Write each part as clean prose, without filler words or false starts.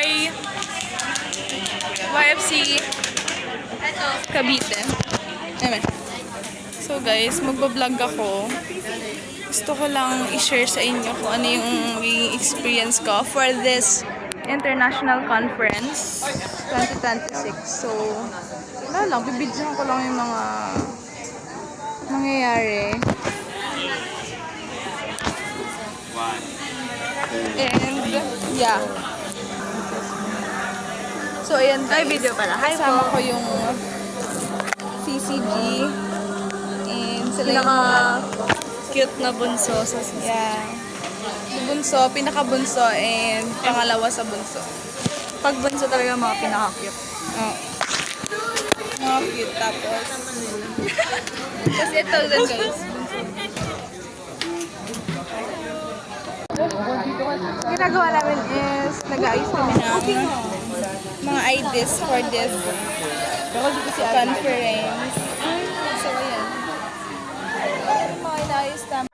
Hi! YFC Cavite. Amen. So guys, magbablog ako. Gusto ko lang i-share sa inyo kung ano yung experience ko for this international conference 2026. So, wala lang, bibidyohan ko lang yung mga mangyayari. And, yeah. So, ayan guys. Ay, video pala. Hi Kasama po. ko yung CCG. And sila yung Cute na bunso sa sisi. yeah. Bunso, pinaka-bunso, and pangalawa sa bunso. Pag bunso talaga mga pinaka-cute. Oh. Mga cute. Tapos, kasi ito din guys. Ginagawa namin is nag-aayos kami ng mga IDs for this conference. So, ayan. Mga inaayos namin.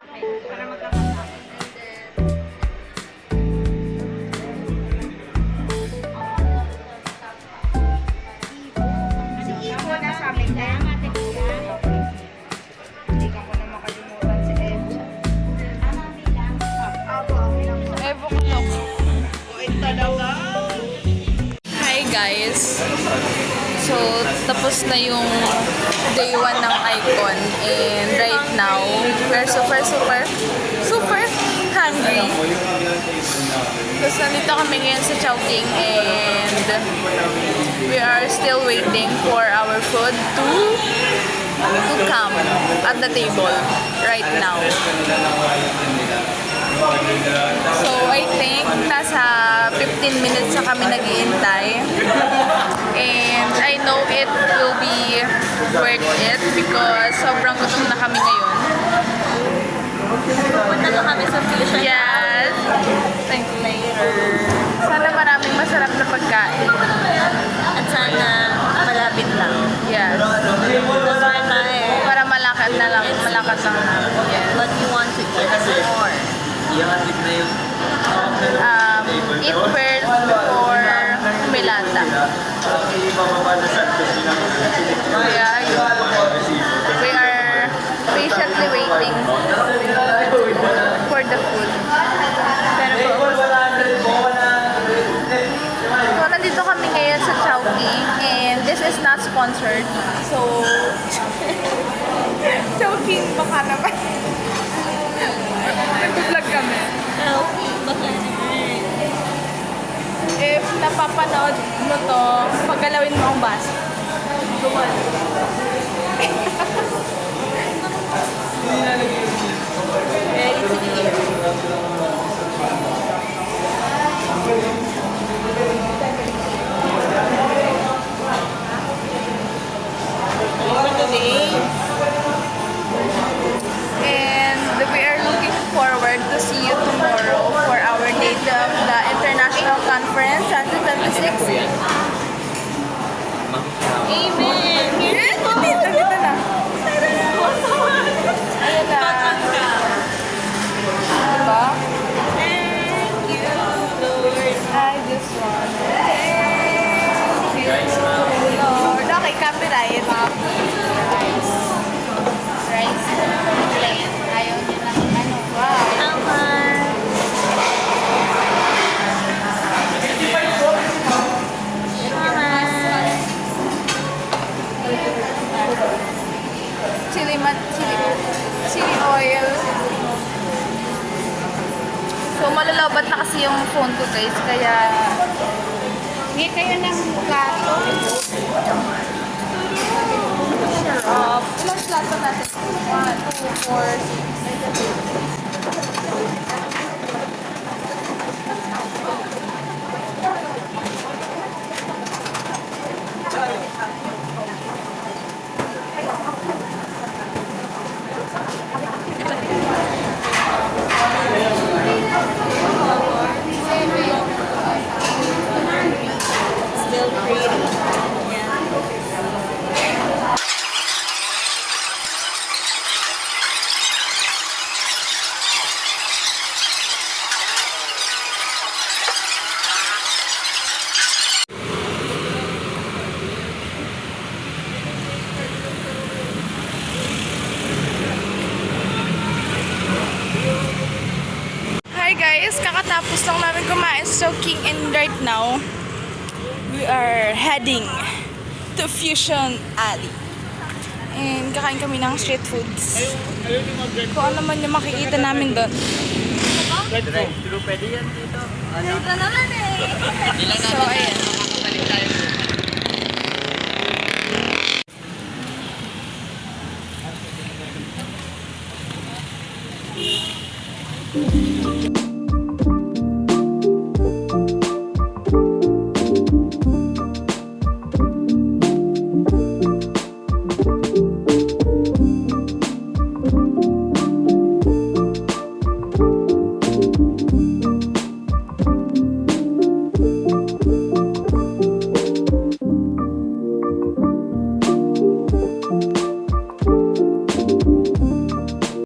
Hi guys! So, tapos na yung day 1 ng Icon, and right now, we're super hungry. Tapos nandito kami ngayon sa Chowking, and we are still waiting for our food to come at the table right now. So, I think nasa 15 minutes na kami nag-iintay. And I know it will be worth it because sobrang gutom na kami ngayon. Punta na kami sa Fusion. Yes! Thank you later. Sana maraming masarap na pagkain. At sana malapit lang. Yes. Masarap tayo. Para malakas lang. Yes. What you want to eat more? Eat first before Milata. Kaya yun. We are patiently waiting for the food. Pero so, nandito kami ngayon sa Chowking, and this is not sponsored. So, Chowking, baka naman. Nag-vlog kami. Baka naman. If napapanood mo to, paggalawin mo ang bus. Lumal. Very clear. And we are looking forward to see you tomorrow for our date of the International Conference 2026. Amen! Yes, dito na. Ayun na. Diba? Thank you, Lord. I just want to thank you, Lord. Okay, copyright. Rice. Plain. Ayaw niya ng ano. Wow. Tama. Chili oil. So, malalabat na kasi yung phone ko guys, kaya hindi kayo ng gato. Sarap. Ilang slot ba natin? 1, 2, 4, 6. Still pretty. Yeah. lang namin kumain sa King, and right now, we are heading to Fusion Alley. And kakain kami ng street foods. Kung ano man yung makikita namin doon. Drive-thru pwede yan dito. Ito naman eh. So, ayan.